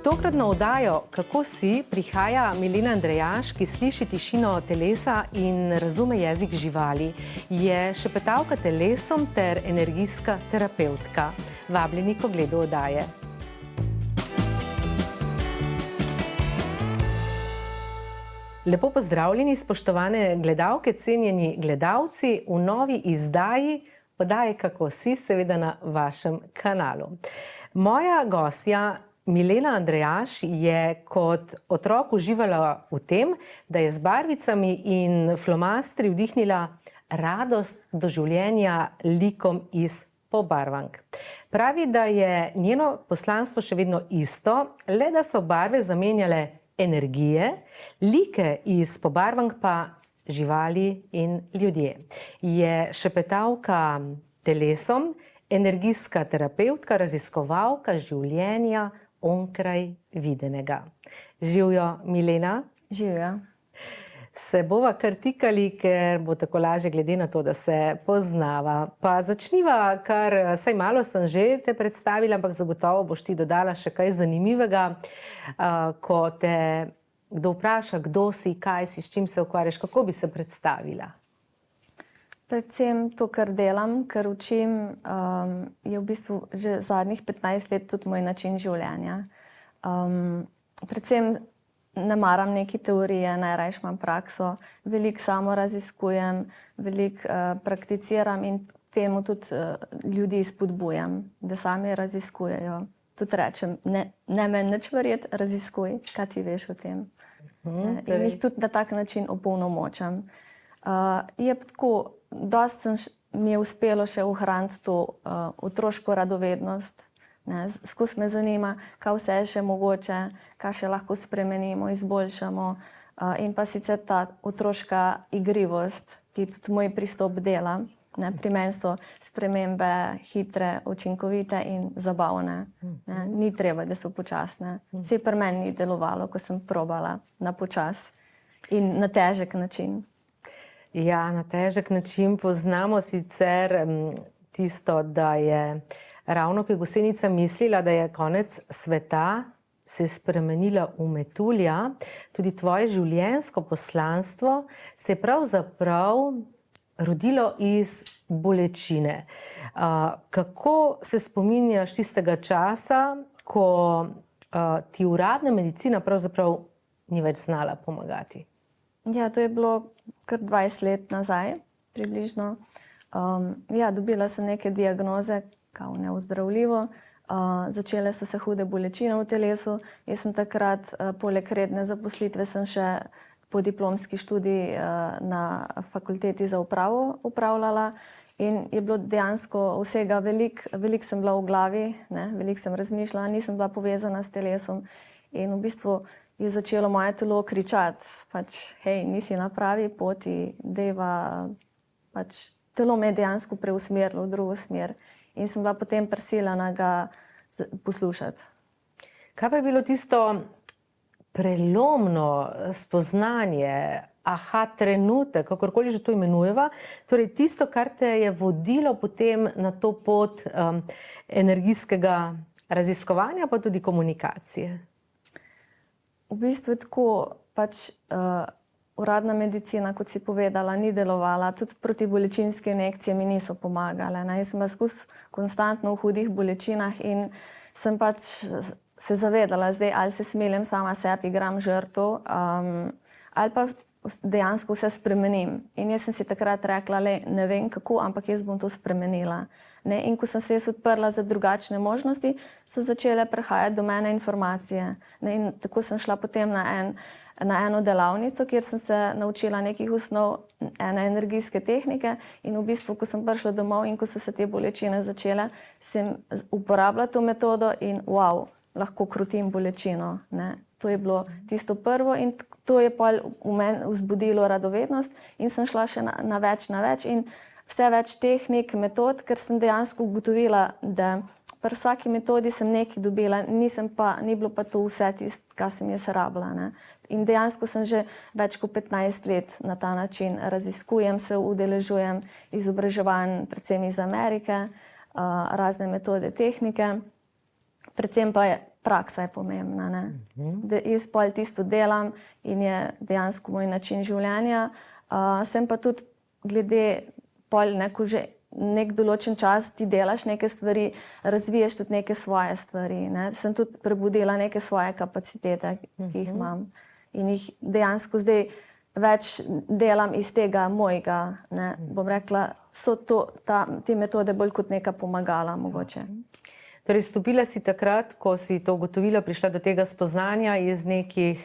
tokratno oddajo Kako si prihaja Milena Andrejaš, ki sliši tišino telesa in razume jezik živali. Je šepetavka telesom ter energijska terapevtka. Vabljeni k ogledu oddaje. Lepo pozdravljeni, spoštovane gledalke, cenjeni gledalci v novi izdaji oddaje Kako si, seveda na vašem kanalu. Moja gostja Milena Andrejaš je kot otrok uživala v tem, da je z barvicami in flomastri vdihnila radost do življenja likom iz pobarvank. Pravi, da je njeno poslanstvo še vedno isto, le da so barve zamenjale energije, like iz pobarvank pa živali in ljudje. Je šepetavka telesom, energijska terapevtka, raziskovalka življenja onkraj videnega. Živjo, Milena? Živjo. Se bova kar tikali, ker bo tako lažje glede na to, da se poznava. Pa začniva, kar saj malo sem že te predstavila, ampak zagotovo boš ti dodala še kaj zanimivega, ko te kdo vpraša, kdo si, kaj si, s čim se ukvarjaš, kako bi se predstavila? Predvsem to, kar delam, kar učim, je v bistvu že zadnjih 15 let tudi moj način življenja. Predvsem ne maram neke teorije, najrajši imam prakso, veliko samo raziskujem, veliko prakticiram in temu tudi ljudi spodbujam, da sami raziskujejo. Tudi rečem, ne meni nič verjeti, raziskuj, kaj ti veš o tem. In jih tudi na tak način opolnomočam. Je tako, dosti mi je uspelo še ohraniti to otroško radovednost. Skozi me zanima, kaj vse je še mogoče, kaj še lahko spremenimo, izboljšamo. In pa sicer ta otroška igrivost, ki tudi moj pristop dela. Pri meni so spremembe hitre, učinkovite in zabavne. Ni treba, da so počasne. Vse pri meni ni delovalo, ko sem probala na počas in na težek način. Ja, na težek način poznamo sicer tisto, da je ravno, ko je Gosenica mislila, da je konec sveta, se je spremenila v metulja. Tudi tvoje življenjsko poslanstvo se je pravzaprav rodilo iz bolečine. Kako se spominjaš tistega časa, ko ti uradna medicina pravzaprav ni več znala pomagati? Ja, to je bilo kar 20 let nazaj, približno. Dobila sem neke diagnoze, kao neozdravljivo. Začele so se hude bolečine v telesu. Jaz sem takrat, poleg redne zaposlitve, sem še podiplomski študij na fakulteti za upravo upravljala. In je bilo dejansko vsega veliko sem bila v glavi, veliko sem razmišljala, nisem bila povezana s telesom. In v bistvu je začelo moje telo kričati, hej, nisi na pravi poti, dejva, telo me je dejansko preusmerilo v drugo smer. In sem bila potem prisiljena ga poslušati. Kaj pa je bilo tisto prelomno spoznanje, trenutek, kakorkoli že to imenujeva, torej tisto, kar te je vodilo potem na to pot energijskega raziskovanja, pa tudi komunikacije? V bistvu je tako, uradna medicina, kot si povedala, ni delovala, tudi protibolečinske injekcije mi niso pomagale. Jaz sem bila skozi konstantno v hudih bolečinah in sem se zavedala zdaj, ali se smelim sama sebi, igram žrtev, ali pa dejansko vse spremenim. In jaz sem si takrat rekla, ne vem kako, ampak jaz bom to spremenila. In ko sem se jaz odprla za drugačne možnosti, so začele prihajati do mene informacije. In tako sem šla potem na eno delavnico, kjer sem se naučila nekih osnov ene energijske tehnike in v bistvu, ko sem prišla domov in ko so se te bolečine začele, sem uporabila to metodo in lahko krutim bolečino. To je bilo tisto prvo in to je v meni vzbudilo radovednost in sem šla še na več in vse več tehnik, metod, ker sem dejansko ugotovila, da pri vsaki metodi sem nekaj dobila, ni bilo pa to vse tisto, kar sem jaz rabila. In dejansko sem že več kot 15 let na ta način raziskujem, se udeležujem izobraževanj, predvsem iz Amerike, razne metode, tehnike. Predvsem pa praksa je pomembna. Ne? Da jaz pol tisto delam in je dejansko moj način življenja. Sem pa tudi glede pol, ko že nek določen čas ti delaš neke stvari, razviješ tudi neke svoje stvari. Ne? Sem tudi prebudila neke svoje kapacitete, ki jih imam. In jih dejansko zdaj več delam iz tega mojega. Ne? Bom rekla, so te metode bolj kot neka pomagala mogoče. Torej, stopila si takrat, ko si to ugotovila, prišla do tega spoznanja iz nekih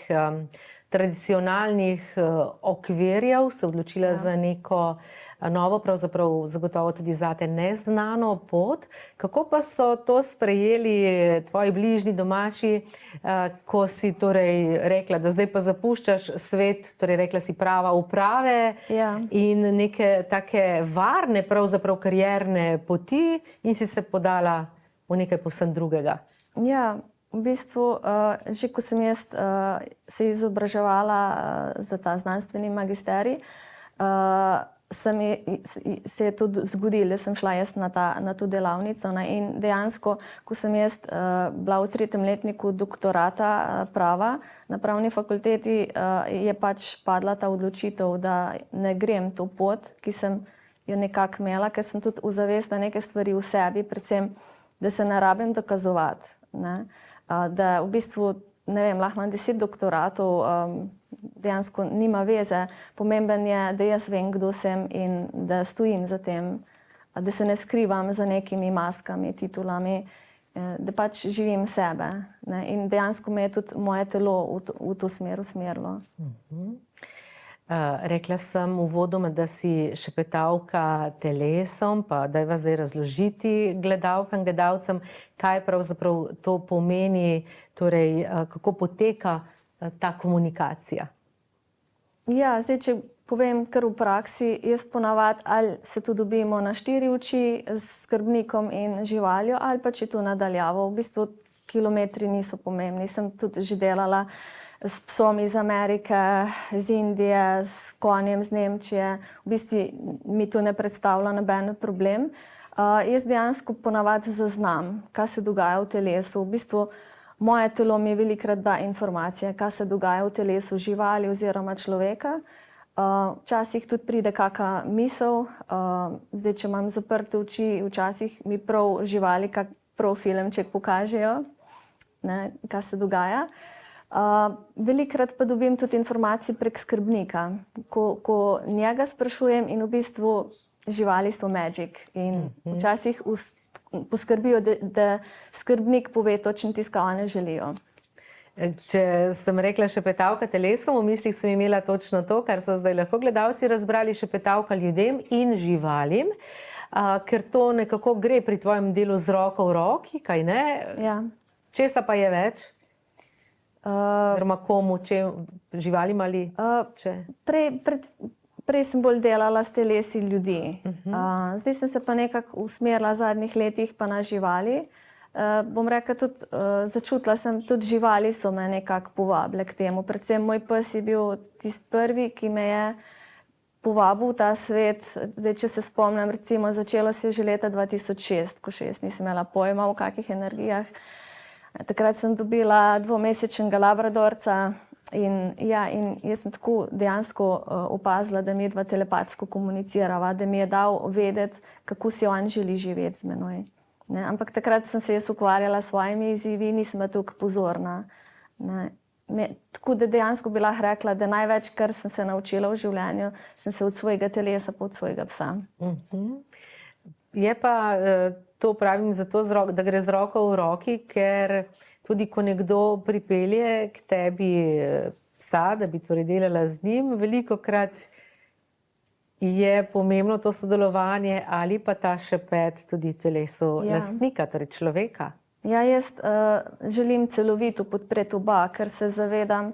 tradicionalnih okvirjev, se odločila za neko novo, pravzaprav zagotovo tudi zate neznano pot. Kako pa so to sprejeli tvoji bližnji, domači, ko si torej rekla, da zdaj pa zapuščaš svet, torej rekla si prava uprave in neke take varne, pravzaprav karierne poti in si se podala v nekaj povsem drugega? Ja, v bistvu, že ko sem jaz se izobraževala za ta znanstveni magisterij, se je to zgodilo, da sem šla jaz na to delavnico. In dejansko, ko sem jaz bila v 3. letniku doktorata prava na pravni fakulteti, je pač padla ta odločitev, da ne grem to pot, ki sem jo nekako imela, ker sem tudi uzavestila neke stvari v sebi, predvsem, da se ne rabim dokazovati. Ne? Da v bistvu, ne vem, lahko imam 10 doktoratov, dejansko nima veze. Pomemben je, da jaz vem, kdo sem in da stojim za tem, da se ne skrivam za nekimi maskami, titulami, da pač živim sebe. Ne? In dejansko me je tudi moje telo v to smer usmerilo. Rekla sem uvodoma, da si šepetavka telesom, pa dajva zdaj razložiti gledalkam, gledalcem, kaj pravzaprav to pomeni, torej kako poteka ta komunikacija. Ja, zdaj, če povem kar v praksi, jaz ponavadi ali se tu dobimo na 4 oči s skrbnikom in živaljo, ali pa če to nadaljavo. V bistvu kilometri niso pomembni. Sem tudi že delala s psom iz Amerike, iz Indije, s konjem iz Nemčije. V bistvu mi to ne predstavlja noben problem. Jaz dejansko ponavadi zaznam, kaj se dogaja v telesu. V bistvu moje telo mi velikokrat da informacije, kaj se dogaja v telesu živali oziroma človeka. Včasih tudi pride kakšna misel. Zdaj, če imam zaprte oči, včasih mi prav živali kak prav filmček pokažejo, ne, kaj se dogaja. Velikokrat pa dobim tudi informacije prek skrbnika, ko njega sprašujem in v bistvu živali so magic in včasih poskrbijo, da skrbnik pove točno tisto, kar one želijo. Če sem rekla šepetavka telesom, v mislih sem imela točno to, kar so zdaj lahko gledalci razbrali, šepetavka ljudem in živalim, ker to nekako gre pri tvojem delu z roko v roki, kaj ne? Ja. Česa pa je več? Oziroma komu, živalim ali če? Prej sem bolj delala s telesi ljudi. Zdaj sem se pa nekako usmerila v zadnjih letih pa na živali. Bom rekla tudi, začutila sem, tudi živali so me nekako povabile k temu. Predvsem moj pes je bil tisti prvi, ki me je povabil v ta svet. Zdaj, če se spomnim, recimo, začelo se je že leta 2006, ko še jaz nisem imela pojma o kakih energijah. Takrat sem dobila 2-mesečnega labradorca in jaz sem tako dejansko opazila, da mi dva telepatsko komunicirava, da mi je dal vedeti, kako si on želi živeti z menoj. Ne? Ampak takrat sem se jaz ukvarjala s svojimi izzivi, nisem bila toliko pozorna. Tako da dejansko bi lahko rekla, da največ, kar sem se naučila v življenju, sem se od svojega telesa pa od svojega psa. Je pa to pravim zato, da gre z roko v roki, ker tudi ko nekdo pripelje k tebi psa, da bi torej delala z njim, velikokrat je pomembno to sodelovanje ali pa ta šepet tudi telesu lastnika, torej človeka. Ja, jaz želim celovito podpreti oba, ker se zavedam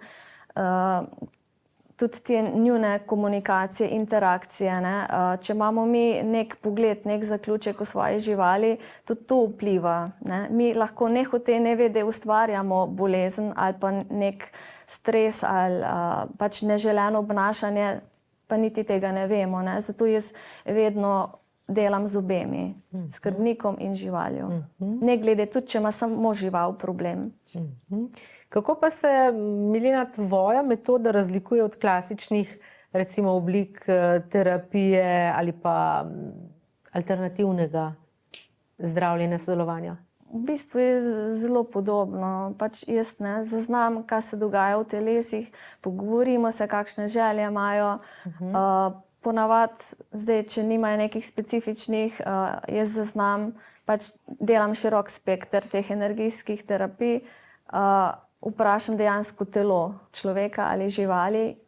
tudi te njune komunikacije, interakcije. Ne? Če imamo mi nek pogled, nek zaključek o svoji živali, tudi to vpliva. Ne? Mi lahko nehote nevede ustvarjamo bolezen ali pa nek stres ali pač neželeno obnašanje, pa niti tega ne vemo. Ne? Zato jaz vedno delam z obemi, skrbnikom in živaljo. Ne glede tudi, če ima samo žival problem. Kako pa se, Milena, tvoja metoda razlikuje od klasičnih, recimo, oblik terapije ali pa alternativnega zdravljenja, sodelovanja? V bistvu je zelo podobno. Pač jaz zaznam, kaj se dogaja v telesih, pogovorimo se, kakšne želje imajo. Ponavadi, zdaj, če nimajo nekih specifičnih, jaz zaznam, pač delam širok spekter teh energijskih terapij, vprašam dejansko telo človeka ali živali,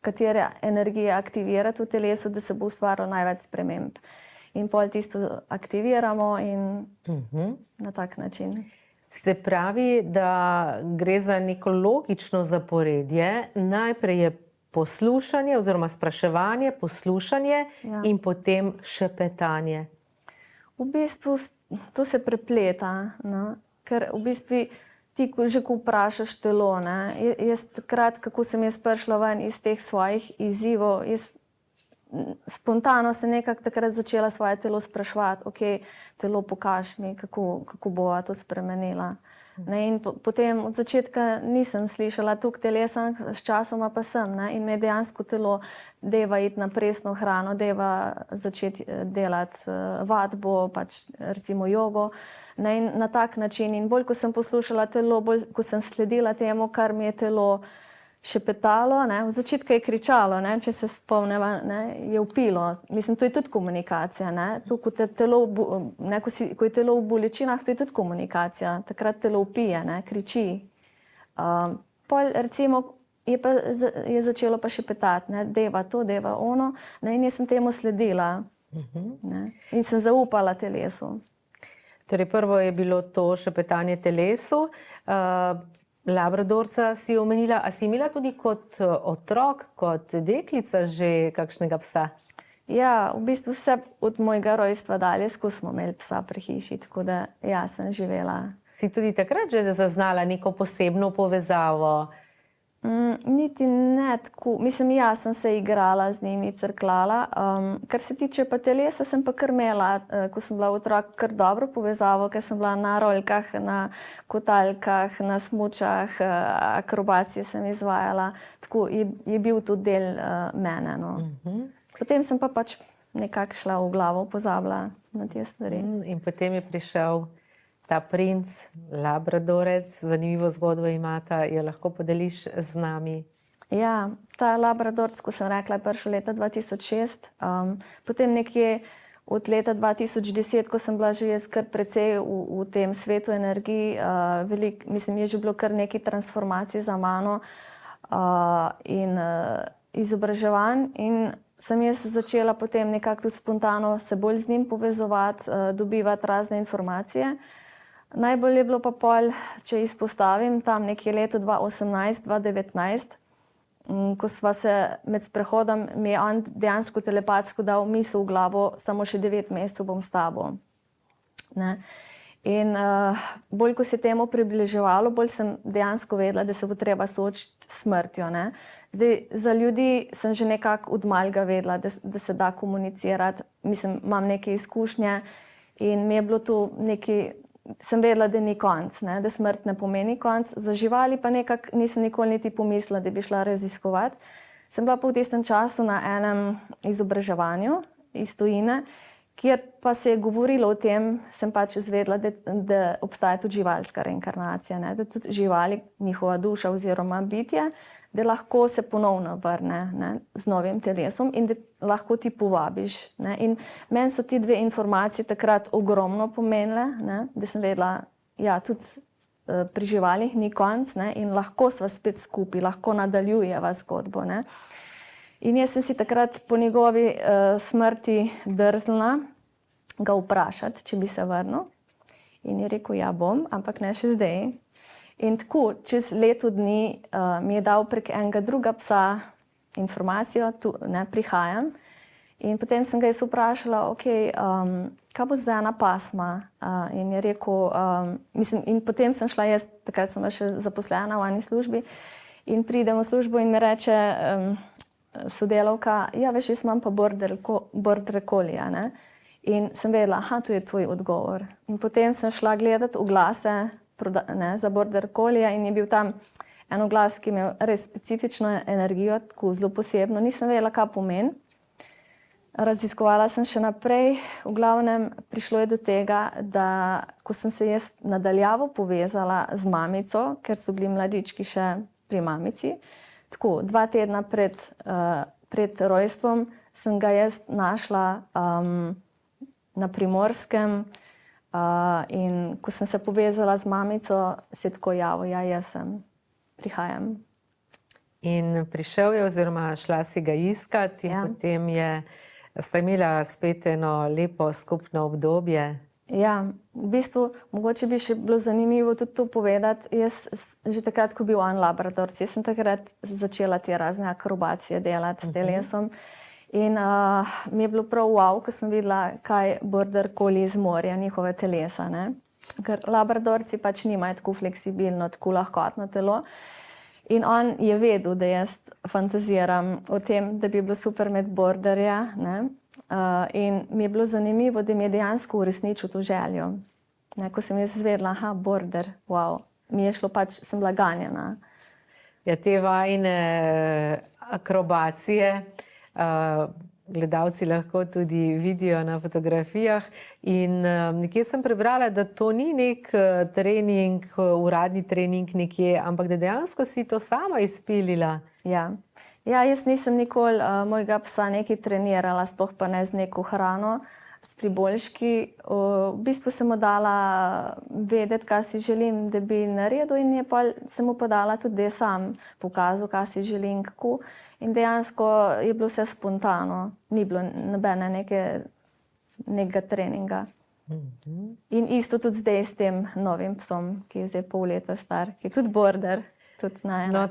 katere energije aktivirati v telesu, da se bo ustvarilo največ sprememb. In pol tisto aktiviramo in na tak način. Se pravi, da gre za neko logično zaporedje. Najprej je poslušanje oziroma spraševanje, poslušanje in potem šepetanje. V bistvu to se prepleta, ker v bistvu ti, že ko vprašaš telo, jaz takrat, kako sem jaz prišla ven iz teh svojih izzivov, jaz spontano se nekako takrat začela svoje telo spraševati, ok, telo pokaž mi, kako bova to spremenila. In potem od začetka nisem slišala toliko telesa, s časoma pa sem. In me dejansko telo deva iti na presno hrano, deva začeti delati vadbo, pač recimo jogo. In na tak način. In bolj, ko sem poslušala telo, bolj, ko sem sledila temu, kar mi je telo šepetalo, v začetku je kričalo, če se spomneva, je vpilo. Mislim, to je tudi komunikacija. To, ko je telo v bolečinah, to je tudi komunikacija. Takrat telo vpije, kriči. Pol recimo je začelo pa šepetati, deva to, deva ono. In jaz sem temu sledila. In sem zaupala telesu. Torej, prvo je bilo to šepetanje telesu. Labradorca si omenila, a si imela tudi kot otrok, kot deklica že kakšnega psa? Ja, v bistvu vse od mojega rojstva dalje, skozi smo imeli psa pri hiši, tako da ja, sem živela. Si tudi takrat že zaznala neko posebno povezavo? Niti ne tako. Mislim, ja, sem se igrala z njimi, crklala. Kar se tiče pa telesa, sem pa kar imela, ko sem bila otrok, kar dobro povezavo, ker sem bila na rolkah, na kotalkah, na smučah, akrobacije sem izvajala. Tako je bil tudi del mene. Potem sem pa pač nekako šla v glavo, pozabila na te stvari. In potem je prišel ta princ, labradorec, zanimivo zgodbo imata, jo lahko podeliš z nami? Ja, ta labradorec, ko sem rekla, je prišel leta 2006. Potem nekje od leta 2010, ko sem bila že jaz kar precej v tem svetu energiji, mislim, je že bilo kar nekaj transformacij za mano in izobraževanj. In sem jaz začela potem nekako tudi spontano se bolj z njim povezovati, dobivati razne informacije. Najbolj je bilo pa pol, če izpostavim, tam nekje leto 2018-2019, ko sva se med sprehodom, mi je on dejansko telepatsko dal misel v glavo, samo še 9 mesecev bom s tabo. In bolj, ko se je temu približevalo, bolj sem dejansko vedela, da se bo treba soočiti s smrtjo. Zdaj, za ljudi sem že nekako od malega vedela, da se da komunicirati. Mislim, imam neke izkušnje in mi je bilo to nekaj, sem vedela, da ni konc, da smrt ne pomeni konc. Za živali pa nekako nisem nikoli niti pomislila, da bi šla raziskovati. Sem bila pa v tistem času na enem izobraževanju iz tujine, kjer pa se je govorilo o tem, sem pač izvedela, da obstaja tudi živalska reinkarnacija, da tudi živali, njihova duša oziroma bitje, da lahko se ponovno vrne z novim telesom in da lahko ti povabiš. In meni so ti dve informacije takrat ogromno pomenile, da sem vedela, ja, tudi pri živalih ni konc in lahko sva spet skupaj, lahko nadaljujeva zgodbo. In jaz sem si takrat po njegovi smrti drznila ga vprašati, če bi se vrnil. In je rekel, ja bom, ampak ne še zdaj. In tako, čez leto dni mi je dal prek enega druga psa informacijo, tu prihajam. In potem sem ga jaz vprašala, ok, kaj bo za ena pasma? In je rekel, mislim, in potem sem šla jaz, takrat sem še zaposlena v eni službi, in pridem v službo in mi reče sodelavka, ja, veš, jaz imam pa border collie, In sem vedela, aha, to je tvoj odgovor. In potem sem šla gledati oglase za border collieja in je bil tam en oglas, ki imel res specifično energijo, tako zelo posebno. Nisem vedela, kaj pomeni. Raziskovala sem še naprej. V glavnem prišlo je do tega, da ko sem se jaz nadaljavo povezala z mamico, ker so bili mladički še pri mamici, tako 2 tedna pred rojstvom sem ga jaz našla na Primorskem in ko sem se povezala z mamico, se je tako javil, ja, jaz prihajam. In prišel je oziroma šla si ga iskat in potem sta imela spet eno lepo skupno obdobje. Ja, v bistvu, mogoče bi še bilo zanimivo tudi to povedati. Jaz že takrat, ko bil on labradorc, jaz sem takrat začela te razne akrobacije delati s telesom. In mi je bilo prav wow, ko sem videla, kaj border collie zmorja njihove telesa. Ne? Ker labradorci pač nimajo tako fleksibilno, tako lahkotno telo. In on je vedel, da jaz fantaziram o tem, da bi bilo super med borderja. In mi je bilo zanimivo, da mi je dejansko uresničil to željo. Ko sem jaz izvedela, aha, border, wow, mi je šlo pač, sem bila ganjena. Ja, te vajine akrobacije gledalci lahko tudi vidijo na fotografijah in nekje sem prebrala, da to ni nek trening, uradni trening nekje, ampak da dejansko si to sama izpilila. Ja, jaz nisem nikoli mojega psa nekaj trenirala, sploh pa ne z neko hrano, s priboljški. V bistvu sem mu dala vedeti, kaj si želim, da bi naredil in sem mu podala tudi, da je sam pokazal, kaj si želim, kako. In dejansko je bilo vse spontano, ni bilo nobene nekega treninga. In isto tudi zdaj s tem novim psom, ki je zdaj pol leta star, ki je tudi border. No,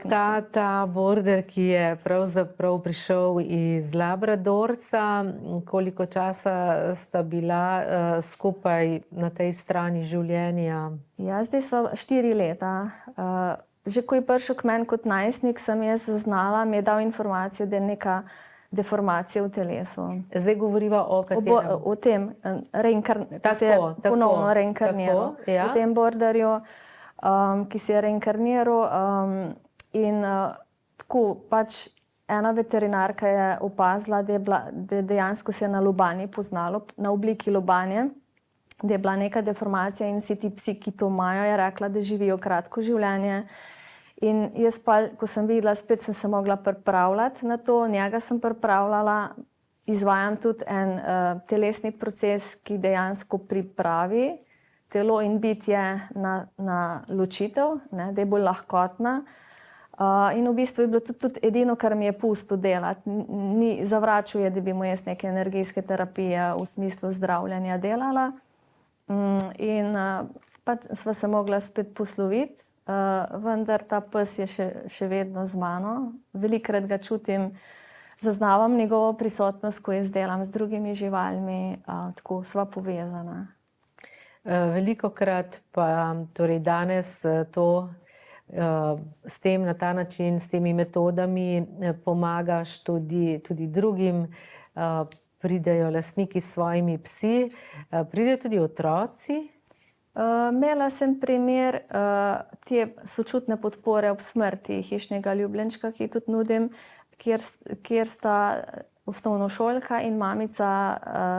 ta border, ki je pravzaprav prišel iz labradorca, koliko časa sta bila skupaj na tej strani življenja? Ja, zdaj sva 4 leta. Že ko je prišel k meni kot najstnik, sem jaz zaznala, mi je dal informacijo, da je neka deformacija v telesu. Zdaj govoriva o katerem? O tem, ponovno reinkarniral. O tem borderju, ki se je reinkarniral. In tako pač ena veterinarka je opazila, da dejansko se je na lobanje poznalo, na obliki lobanje, da je bila neka deformacija in vsi ti psi, ki to imajo, je rekla, da živijo kratko življenje. In jaz pa, ko sem videla, spet sem se mogla pripravljati na to, njega sem pripravljala, izvajam tudi en telesni proces, ki dejansko pripravi telo in bitje na ločitev, da je bolj lahkotna. In v bistvu je bilo tudi edino, kar mi je pustil delati. Zavračal je, da bi mu jaz neke energijske terapije v smislu zdravljenja delala. In pač sva se mogla spet posloviti, vendar ta pes je še vedno z mano. Velikokrat ga čutim, zaznavam njegovo prisotnost, ko jaz delam z drugimi živalmi, tako sva povezana. Velikokrat pa torej danes to s tem na ta način, s temi metodami pomagaš tudi drugim, pridejo lastniki s svojimi psi, pridejo tudi otroci. Imela sem primer te sočutne podpore ob smrti hišnega ljubljenčka, ki tudi nudim, kjer sta osnovnošolka in mamica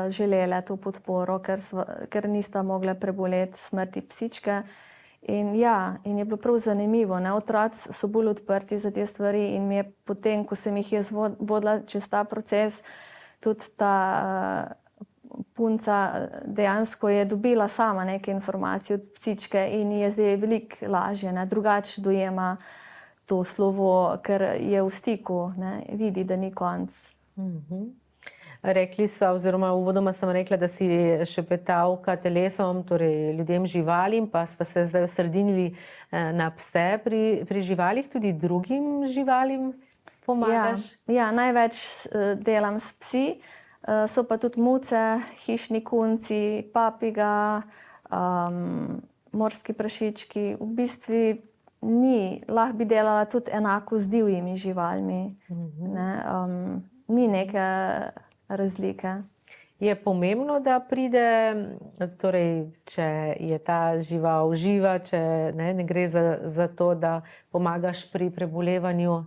želele to podporo, ker nista mogle preboleti smrti psičke. In je bilo prav zanimivo. Otroci so bolj odprti za te stvari in mi je potem, ko sem jih jaz vodila čez ta proces, tudi ta punca dejansko je dobila sama neke informacije od psičke in je zdaj veliko lažje, drugače dojema to slovo, ker je v stiku, vidi, da ni konc. Rekli sva, oziroma uvodoma sem rekla, da si šepetavka telesom, torej ljudem, živalim, pa sva se zdaj osredinili na pse. Pri živalih tudi drugim živalim pomagaš? Ja, največ delam s psi. So pa tudi muce, hišni kunci, papiga, morski prašički. V bistvu lahko bi delala tudi enako z divjimi živalmi. Ni neke razlike. Je pomembno, da pride, torej, če je ta žival živa, če ne gre za to, da pomagaš pri prebolevanju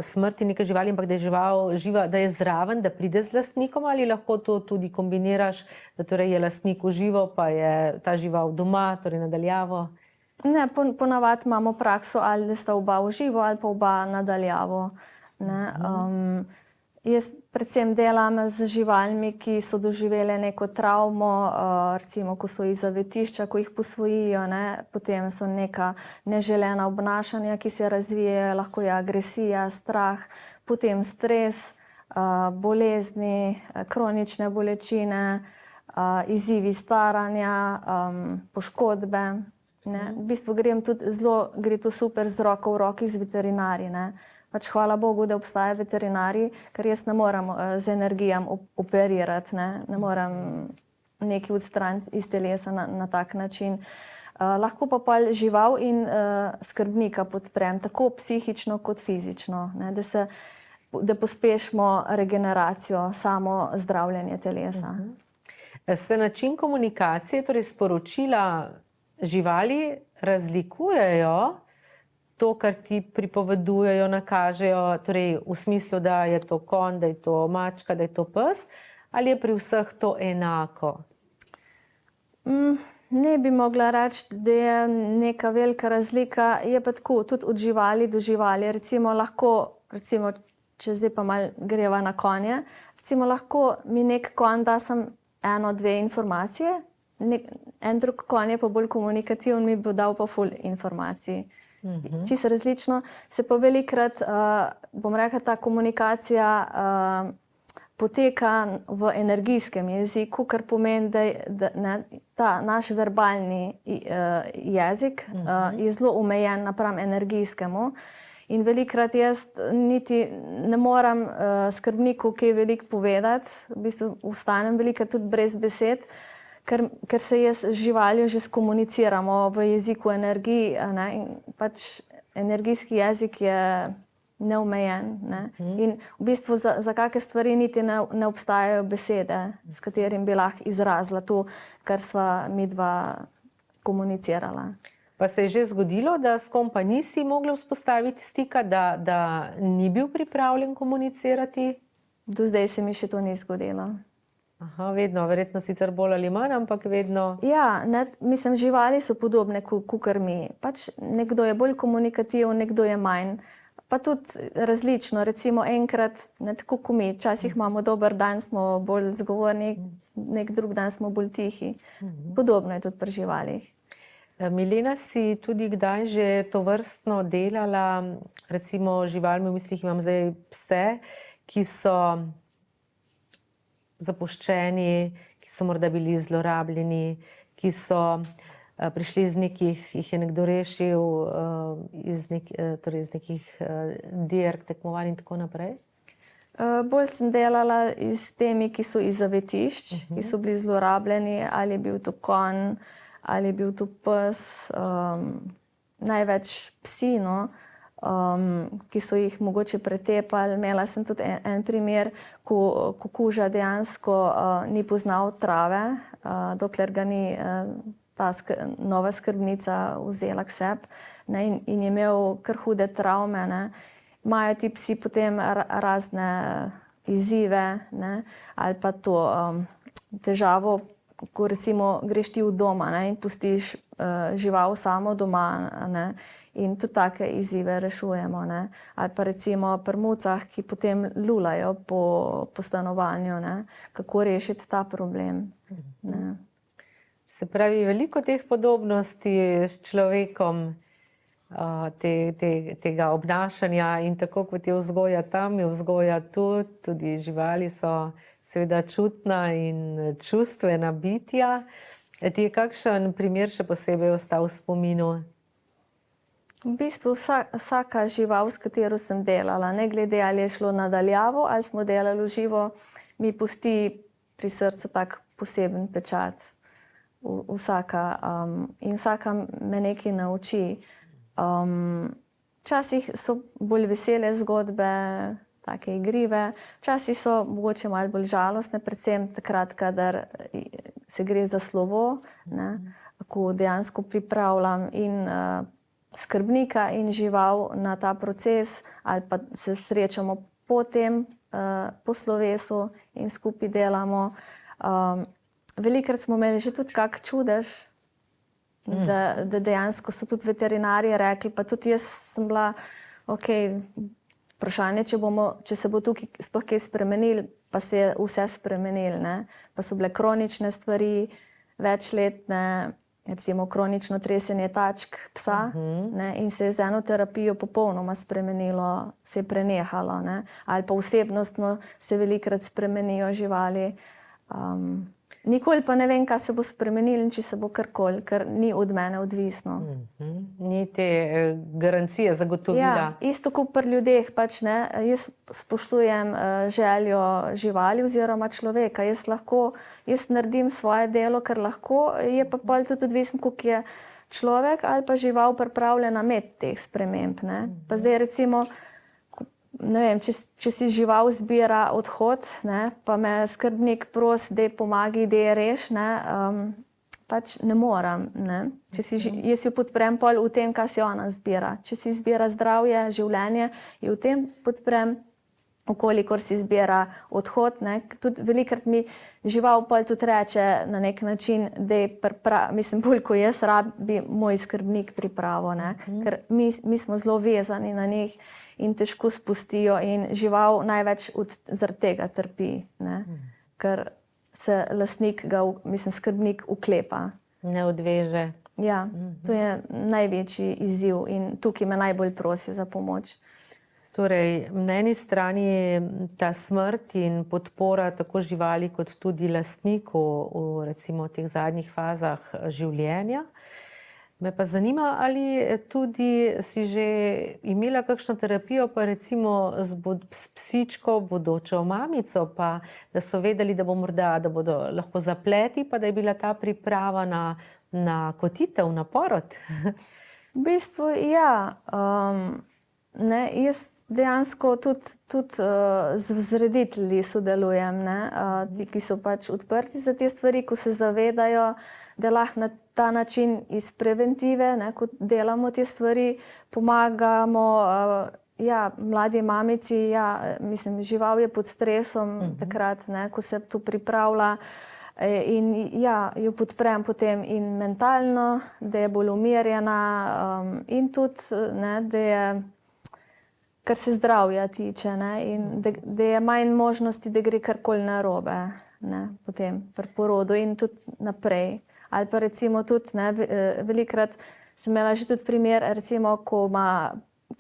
smrti neke živali, ampak da je žival živa, da je zraven, da pride z lastnikom, ali lahko to tudi kombiniraš, da torej je lastnik v živo, pa je ta žival doma, torej nadaljavo? Ne, ponavadi imamo prakso, ali da sta oba v živo, ali pa oba nadaljavo. Jaz predvsem delam z živalmi, ki so doživele neko travmo, recimo, ko so iz zavetišča, ko jih posvojijo, potem so neka neželena obnašanja, ki se razvijajo, lahko je agresija, strah, potem stres, bolezni, kronične bolečine, izzivi staranja, poškodbe. V bistvu gre to super z roko v roki z veterinarji. Pač hvala Bogu, da obstajajo veterinarji, ker jaz ne morem z energijam operirati, ne morem nekaj odstraniti iz telesa na tak način. Lahko pa žival in skrbnika podprem, tako psihično kot fizično, da pospešimo regeneracijo, samo zdravljenje telesa. Se način komunikacije, torej sporočila živali razlikujejo to, kar ti pripovedujejo, nakažejo, torej v smislu, da je to konj, da je to mačka, da je to pes, ali je pri vseh to enako? Ne bi mogla reči, da je neka velika razlika. Je pa tako, tudi od živali do živali. Recimo, če zdaj pa malo greva na konje, recimo lahko mi nek konj da samo eno, dve informacije, en drug konj je pa bolj komunikativen, mi bo dal pa ful informacij. Čisto različno. Se pa velikokrat, bom rekla, ta komunikacija poteka v energijskem jeziku, kar pomeni, da ta naš verbalni jezik je zelo omejen napram energijskemu. In velikokrat jaz niti ne moram skrbniku kaj veliko povedati, v bistvu ostanem velikokrat tudi brez besed, ker se jaz z živaljo že skomuniciramo v jeziku energij, in pač energijski jezik je neomejen. In v bistvu za kakšne stvari niti ne obstajajo besede, s katerim bi lahko izrazila to, kar sva midva komunicirala. Pa se je že zgodilo, da s kom pa nisi mogla vzpostaviti stika, da ni bil pripravljen komunicirati? Do zdaj se mi še to ni zgodilo. Vedno, verjetno sicer bolj ali manj, ampak vedno. Ja, mislim, živali so podobne kakor mi. Pač nekdo je bolj komunikativen, nekdo je manj. Pa tudi različno, recimo enkrat, tako kot mi, včasih imamo dober dan, smo bolj zgovorni, nek drug dan smo bolj tihi. Podobno je tudi pri živalih. Milena, si tudi kdaj že tovrstno delala, recimo živalmi, v mislih imam zdaj pse, ki so zapuščeni, ki so morda bili zlorabljeni, ki so prišli iz nekih, jih je nekdo rešil, iz nekih dirk, tekmovanj in tako naprej? Bolj sem delala s temi, ki so iz zavetišč, ki so bili zlorabljeni, ali je bil to konj, ali je bil to pes, največ psi, ki so jih mogoče pretepali. Imela sem tudi en primer, ko kuža dejansko ni poznal trave, dokler ga ni ta nova skrbnica vzela k sebi, in je imel kar hude travme. Imajo ti psi potem razne izzive, ali pa to težavo, ko recimo greš ti v doma in pustiš žival samo doma, in tudi take izzive rešujemo. Ali pa recimo pri mucah, ki potem lulajo po stanovanju, kako rešiti ta problem. Se pravi, veliko teh podobnosti s človekom, tega obnašanja, in tako kot je vzgoja tam, je vzgoja tudi živali so seveda čutna in čustvena bitja. Ti je kakšen primer še posebej ostal v spominu? V bistvu vsaka žival, s katero sem delala, ne glede ali je šlo nadaljavo ali smo delali v živo, mi pusti pri srcu tak poseben pečat. In vsaka me nekaj nauči. Včasih so bolj vesele zgodbe, take igrive. Včasih so mogoče malo bolj žalostne, predvsem takrat, kadar se gre za slovo, ne, ko dejansko pripravljam in skrbnika in žival na ta proces, ali pa se srečamo potem po slovesu in skupaj delamo. Velikrat smo imeli že tudi kak čudež, da dejansko so tudi veterinarji rekli, pa tudi jaz sem bila, vprašanje, če se bo tukaj sploh kaj spremenil, pa se je vse spremenil, ne. Pa so bile kronične stvari, večletne, recimo kronično tresenje tačk psa, ne, in se je z eno terapijo popolnoma spremenilo, se je prenehalo, ne. Ali pa osebnostno se velikrat spremenijo živali. Nikoli pa ne vem, kaj se bo spremenilo in če se bo karkoli, ker ni od mene odvisno. Ni te garancije, zagotovila. Ja, isto kot pri ljudeh, pač ne, jaz spoštujem željo živali oziroma človeka. Jaz naredim svoje delo, kar lahko, je pa pol tudi odvisno, koliko je človek ali pa žival pripravljena imeti teh sprememb, ne. Pa zdaj recimo, ne vem, če si žival zbira odhod, ne, pa me skrbnik prosi, daj pomagi, daj reš, ne, pač ne moram, ne. Jaz jo podprem pol v tem, kaj si ona zbira. Če si zbira zdravje, življenje, jo v tem podprem, okolikor si zbira odhod, ne. Tudi velikrat mi žival pol tudi reče na nek način, mislim, bolj ko jaz rabi moj skrbnik pripravo, ne. Ker mi smo zelo vezani na njih in težko spustijo in žival največ zaradi tega trpi, ne. Ker se lastnik skrbnik uklepa. Ne odveže. Ja, to je največji izziv in tukaj me najbolj prosijo za pomoč. Torej, na eni strani ta smrt in podpora tako živali kot tudi lastniku v recimo teh zadnjih fazah življenja. Me pa zanima, ali tudi si že imela kakšno terapijo, pa recimo s psičko, bodočo mamico, pa da so vedeli, da bodo lahko zapleti, pa da je bila ta priprava na kotitev, na porod. V bistvu, ja. Jaz dejansko tudi z vzreditelji sodelujem, ne, ti, ki so pač odprti za te stvari, ko se zavedajo, da lahko na ta način iz preventive, ne, ko delamo te stvari, pomagamo mladi mamici, žival je pod stresom takrat, ne, ko se to pripravlja. In jo podprem potem in mentalno, da je bolj umirjena in tudi, ne, da je, kar se zdravja tiče, ne, in da je manj možnosti, da gre karkoli narobe, ne, potem pri porodu in tudi naprej. Ali pa recimo tudi, ne, velikrat sem imela že tudi primer, recimo, ko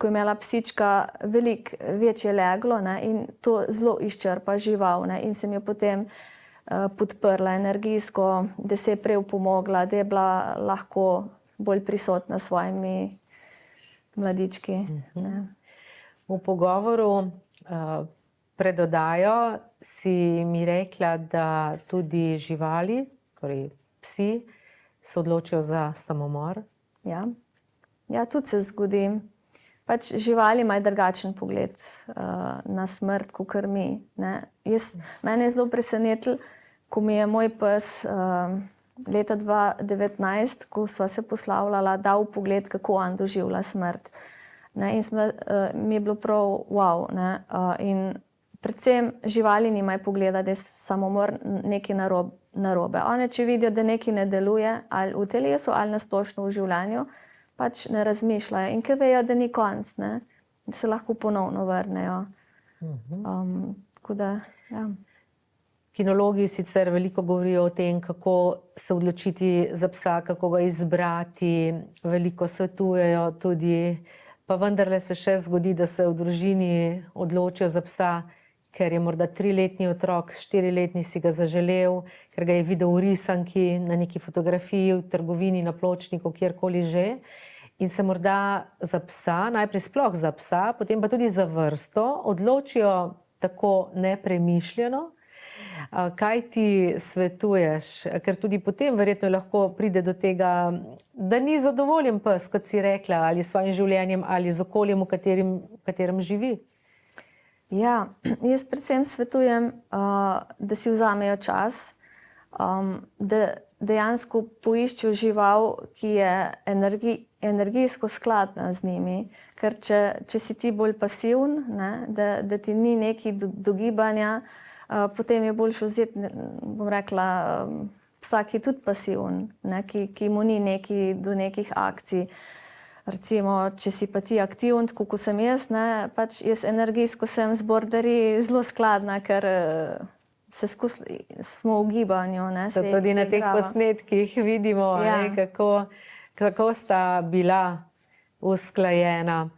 je imela psička veliko večje leglo, ne, in to zelo izčrpa žival, ne, in sem jo potem podprla energijsko, da se je prej pomogla, da je bila lahko bolj prisotna s svojimi mladički. Ne. V pogovoru pred oddajo si mi rekla, da tudi živali, torej psi, se odločijo za samomor. Ja, tudi se zgodi. Pač živali imajo drugačen pogled na smrt, kakor mi, ne. Mene je zelo presenetilo, ko mi je moj pes leta 2019, ko sva se poslavljala, dal pogled, kako on doživlja smrt. Ne, in mi je bilo prav wow, ne, in predvsem živali nimajo pogleda, da je samomor nekaj narobe. One, če vidijo, da nekaj ne deluje, ali v telesu, ali na splošno v življenju, pač ne razmišljajo. In ker vejo, da ni konc, ne, da se lahko ponovno vrnejo. Tako da, ja. Kinologi sicer veliko govorijo o tem, kako se odločiti za psa, kako ga izbrati, veliko svetujejo tudi, pa vendarle se še zgodi, da se v družini odločijo za psa, ker je morda 3-letni otrok, 4-letni si ga zaželel, ker ga je videl v risanki, na neki fotografiji, v trgovini, na pločniku, kjerkoli že. In se morda za psa, najprej sploh za psa, potem pa tudi za vrsto, odločijo tako nepremišljeno. Kaj ti svetuješ? Ker tudi potem verjetno lahko pride do tega, da ni zadovoljen pes, kot si rekla, ali s svojim življenjem, ali z okoljem, v katerem živi. Ja, jaz predvsem svetujem, da si vzamejo čas, da dejansko poiščejo žival, ki je energijsko skladna z njimi. Ker če si ti bolj pasivn, ne, da ti ni neki dogibanja, potem je boljše vzeti, bom rekla, psa, ki je tudi pasivn, ne, ki mu ni do nekih akcij. Recimo, če si pa ti aktivn, tako kot sem jaz, ne, pač jaz energijsko sem z borderji zelo skladna, ker smo v gibanju. Ne, tudi na teh posnetkih vidimo, ne, kako sta bila usklajena.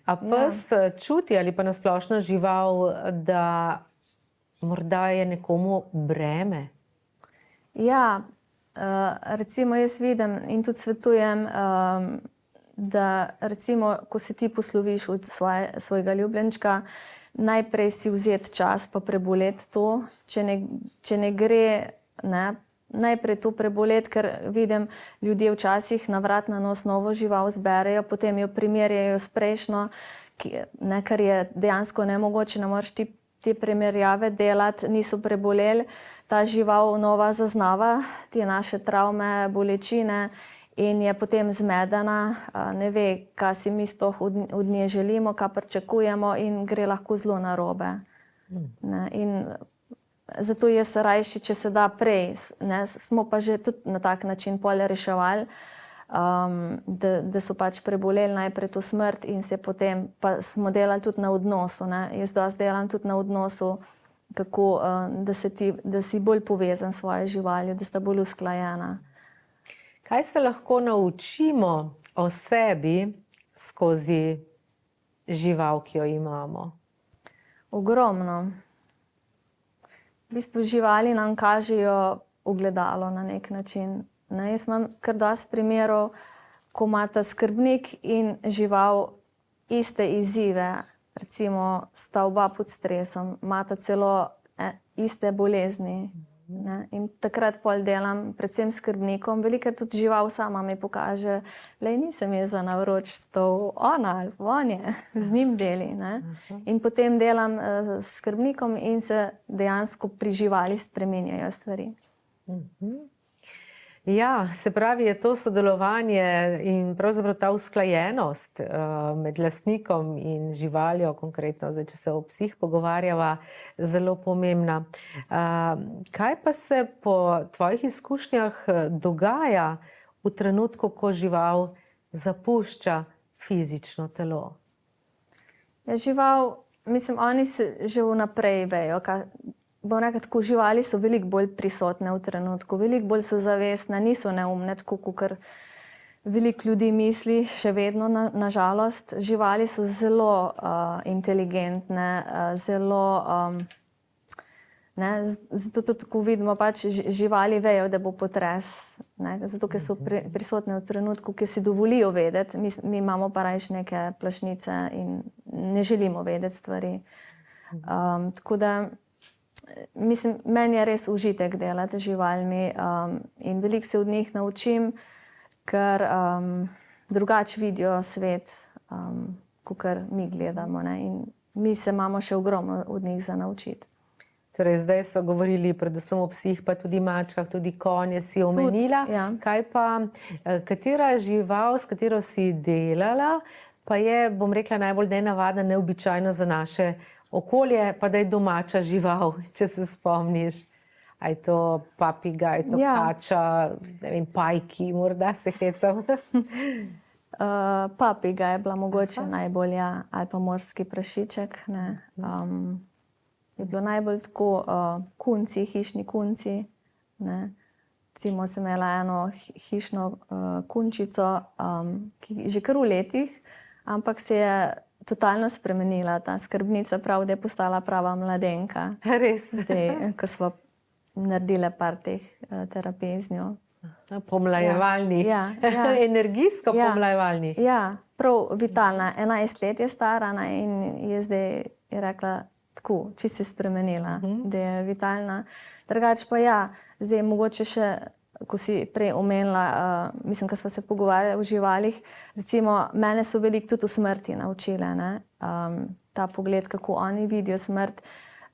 A pes čuti ali pa nasplošno žival, da morda je nekomu breme? Ja, recimo jaz vidim in tudi svetujem, da recimo, ko se ti posloviš od svojega ljubljenčka, najprej si vzeti čas pa preboleti to, če ne gre, ne, najprej to preboleti, ker vidim, ljudje včasih na vrat na nos novo žival zberejo, potem jo primerjajo s prejšnjo, kar je dejansko nemogoče, ne moreš te primerjave delati, niso preboleli, ta žival nova zaznava te naše travme, bolečine in je potem zmedena, ne ve, kaj si mi sploh od nje želimo, kaj pričakujemo in gre lahko zelo narobe. Ne, in zato jaz rajši, če se da prej, ne, smo pa že tudi na tak način polje reševali, da so pač preboleli najprej to smrt in se potem, pa smo delali tudi na odnosu, ne. Jaz dosti delam tudi na odnosu, kako, da si bolj povezan s svojo živaljo, da sta bolj usklajena. Kaj se lahko naučimo o sebi skozi žival, ki jo imamo? Ogromno. V bistvu živali nam kažejo ogledalo na nek način. Ne, jaz imam kar dosti primerov, ko imata skrbnik in žival iste izzive. Recimo sta oba pod stresom, imata celo iste bolezni. Ne, in takrat pol delam predvsem skrbnikom. Velikokrat tudi žival sama mi pokaže, lej, nisem jaz za navroč stol, ona ali on je, z njim deli. Ne. In potem delam s skrbnikom in se dejansko pri živali spreminjajo stvari. Ja, se pravi, je to sodelovanje in pravzaprav ta usklajenost med lastnikom in živaljo, konkretno, zdaj, če se o psih pogovarjava, zelo pomembna. Kaj pa se po tvojih izkušnjah dogaja v trenutku, ko žival zapušča fizično telo? Ja, žival, mislim, oni se že vnaprej vejo, bom rekla tako, živali so veliko bolj prisotne v trenutku, veliko bolj so zavestne, niso neumne, tako kakor veliko ljudi misli, še vedno na žalost. Živali so zelo inteligentne, zelo, ne, zato tudi tako vidimo, pač živali vejo, da bo potres, ne, zato ker so prisotne v trenutku, ki si dovolijo vedeti, mi imamo pa rajš neke plašnice in ne želimo vedeti stvari. Tako da mislim, meni je res užitek delati z živalmi in veliko se od njih naučim, ker drugače vidijo svet, kakor mi gledamo, ne? In mi se imamo še ogromno od njih za naučiti. Torej, zdaj so govorili predvsem o psih, pa tudi mačkah, tudi konje si omenila. Ja. Kaj pa, katera žival, s katero si delala, pa je, bom rekla, najbolj nenavadna, neobičajna za naše okolje, pa da je domača žival, če se spomniš. A je to papiga, je to kača, ne vem, pajki, morda se hecam. Papiga je bila mogoče najbolj, ali pa morski prašiček. Ne. Je bilo najbolj tako kunci, hišni kunci. Ne. Recimo sem imela eno hišno kunčico, ki že kar v letih, ampak se je totalno spremenila. Ta skrbnica prav, da je postala prava mladenka. Res? Zdaj, ko smo naredile par teh terapij z njo. Pomlajevalnih. Ja. Energijsko pomlajevalnih. Ja, prav vitalna. 11 let je stara in je zdaj rekla tako, če se je spremenila, da je vitalna. Drugače pa ja, zdaj mogoče še, ko si prej omenila, mislim, ko smo se pogovarjali o živalih, recimo, mene so veliko tudi o smrti naučile. Ne? ta pogled, kako oni vidijo smrt.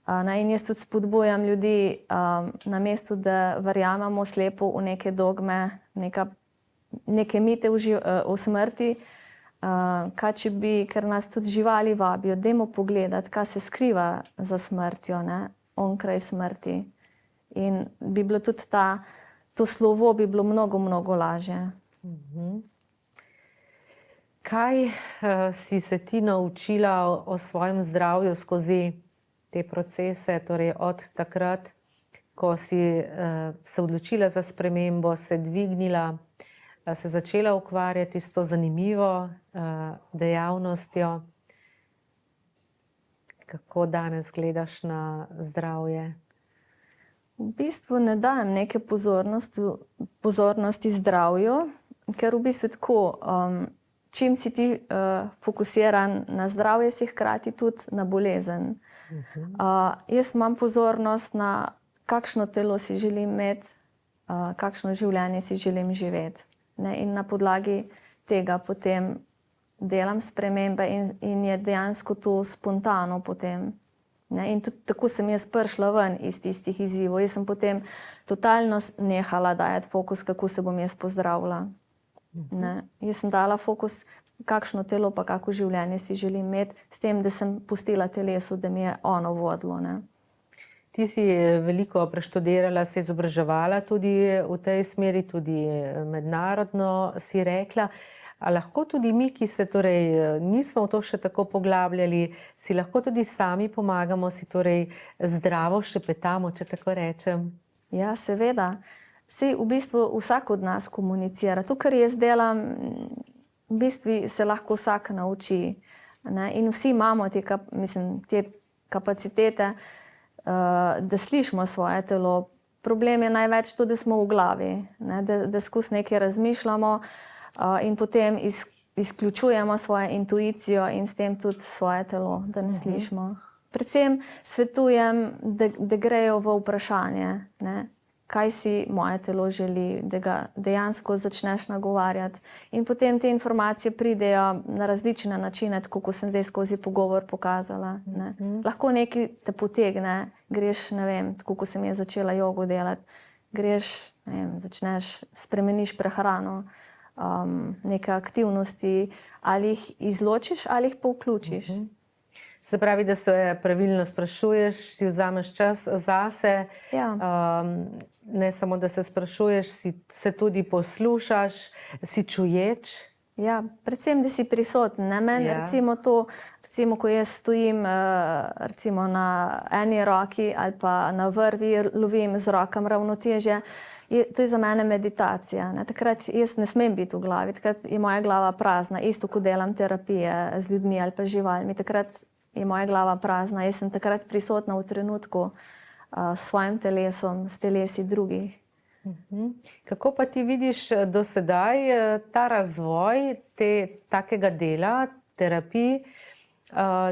In jaz tudi spodbujam ljudi, na mestu, da verjamemo slepo v neke dogme, neke mite o smrti, kaj če bi, ker nas tudi živali vabijo, dajmo pogledati, kaj se skriva za smrtjo, ne, onkraj smrti. In bi bilo tudi to slovo bi bilo mnogo, mnogo lažje. Kaj si se ti naučila o svojem zdravju skozi te procese, torej od takrat, ko si se odločila za spremembo, se dvignila, se začela ukvarjati s to zanimivo dejavnostjo? Kako danes gledaš na zdravje? V bistvu ne dajem neke pozornosti zdravju, ker v bistvu tako, čim si ti fokusiran na zdravje, si hkrati tudi na bolezen. Jaz imam pozornost na kakšno telo si želim imeti, kakšno življenje si želim živeti. In na podlagi tega potem delam spremembe in je dejansko to spontano potem. In tudi tako sem jaz prišla ven iz tistih izzivov. Jaz sem potem totalno nehala dajati fokus, kako se bom jaz pozdravila. Jaz sem dala fokus, kakšno telo pa kako življenje si želim imeti, s tem, da sem pustila telesu, da mi je ono vodilo. Ti si veliko preštudirala, se izobraževala tudi v tej smeri, tudi mednarodno si rekla. A lahko tudi mi, ki se torej nismo v to še tako poglabljali, si lahko tudi sami pomagamo, si torej zdravo šepetamo, če tako rečem? Ja, seveda. Saj v bistvu vsak od nas komunicira. To, kar jaz delam, v bistvu se lahko vsak nauči. In vsi imamo te kapacitete, da slišimo svoje telo. Problem je največ to, da smo v glavi, da skozi nekaj razmišljamo in potem izključujemo svojo intuicijo in s tem tudi svoje telo, da ne slišimo. Predvsem svetujem, da grejo v vprašanje, kaj si moje telo želi, da ga dejansko začneš nagovarjati. In potem te informacije pridejo na različne načine, tako kot sem zdaj skozi pogovor pokazala. Lahko nekaj te potegne, greš, ne vem, tako kot sem jaz začela jogo delati, greš, ne vem, začneš, spremeniš prehrano, neke aktivnosti, ali jih izločiš ali jih pa vključiš. Se pravi, da se pravilno sprašuješ, si vzameš čas zase, ne samo, da se sprašuješ, se tudi poslušaš, si čuječ. Ja, predvsem, da si prisoten. Meni recimo to, ko jaz stojim recimo na eni roki ali pa na vrvi, lovim z rokam ravnotežje, to je za mene meditacija. Takrat jaz ne smem biti v glavi, takrat je moja glava prazna, isto ko delam terapije z ljudmi ali pa živalmi, takrat je moja glava prazna, jaz sem takrat prisotna v trenutku s svojim telesom, s telesi drugih. Kako pa ti vidiš do sedaj ta razvoj takega dela, terapij,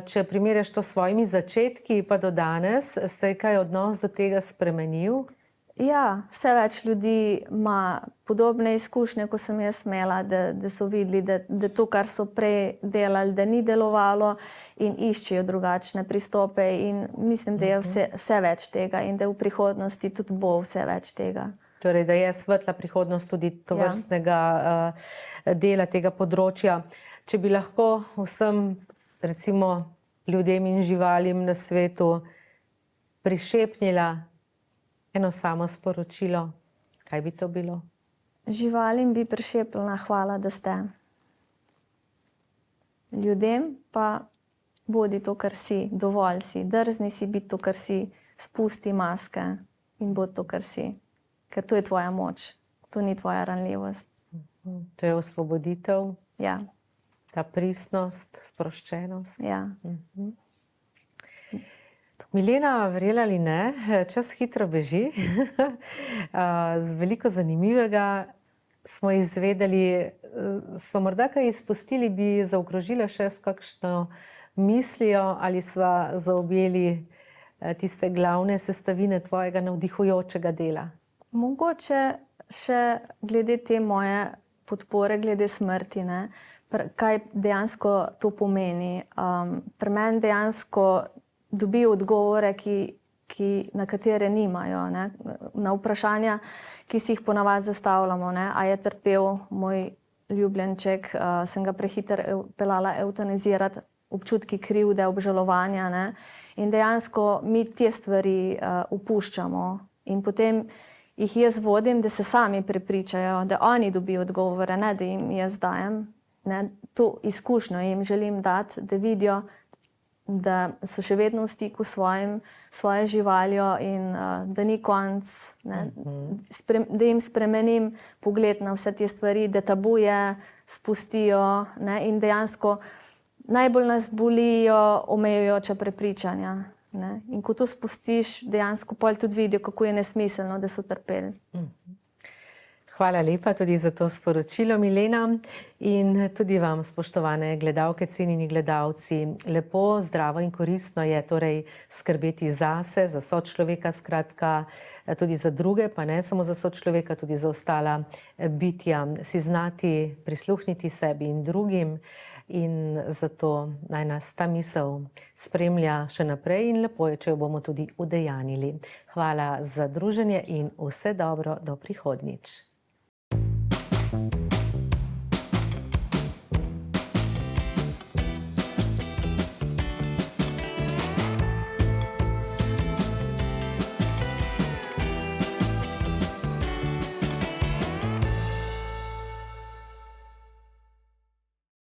če primerjaš to s svojimi začetki pa do danes, se je kaj odnos do tega spremenil? Ja, vse več ljudi ima podobne izkušnje, kot sem jaz imela, da so videli, da to, kar so prej delali, da ni delovalo in iščejo drugačne pristope in mislim, da je vse več tega in da v prihodnosti tudi bo vse več tega. Torej, da je svetla prihodnost tudi tovrstnega dela tega področja. Če bi lahko vsem, recimo, ljudem in živalim na svetu prišepnila eno samo sporočilo, kaj bi to bilo? Živalim bi prišepnila hvala, da ste. Ljudem pa bodi to, kar si, dovolj si, drzni si biti to, kar si, spusti maske in bodi to, kar si. Ker to je tvoja moč, to ni tvoja ranljivost. To je osvoboditev, ja. Ta pristnost, sproščenost. Ja. Milena, verjela ali ne, čas hitro beži. Veliko zanimivega smo izvedeli. Smo morda kaj izpustili, bi zaokrožila še s kakšno mislijo ali sva zaobjeli tiste glavne sestavine tvojega navdihujočega dela? Mogoče še glede te moje podpore, glede smrti, kaj dejansko to pomeni. Pri meni dejansko dobijo odgovore, na katere nimajo. Ne? Na vprašanja, ki si jih ponavadi zastavljamo, ne? A je trpel moj ljubljenček, sem ga prehitro peljala evtanazirati, občutki krivde, obžalovanja. Ne? In dejansko mi te stvari upuščamo in potem jih jaz vodim, da se sami prepričajo, da oni dobijo odgovore, ne da jim jaz dajem. Ne? To izkušnjo jim želim dati, da vidijo, da so še vedno v stiku s svojo živaljo in da ni konc, da jim spremenim pogled na vse te stvari, da tabuje spustijo, ne? In dejansko najbolj nas bolijo omejujoča prepričanja. Ne? In ko to spustiš, dejansko pol tudi vidijo, kako je nesmiselno, da so trpeli. Hvala lepa tudi za to sporočilo, Milena. In tudi vam, spoštovane gledalke, cenjeni gledalci, lepo, zdravo in koristno je torej skrbeti zase, za sočloveka, skratka, tudi za druge, pa ne samo za sočloveka, tudi za ostala bitja, si znati prisluhniti sebi in drugim. In zato naj nas ta misel spremlja še naprej in lepo je, če jo bomo tudi udejanili. Hvala za druženje in vse dobro do prihodnjič.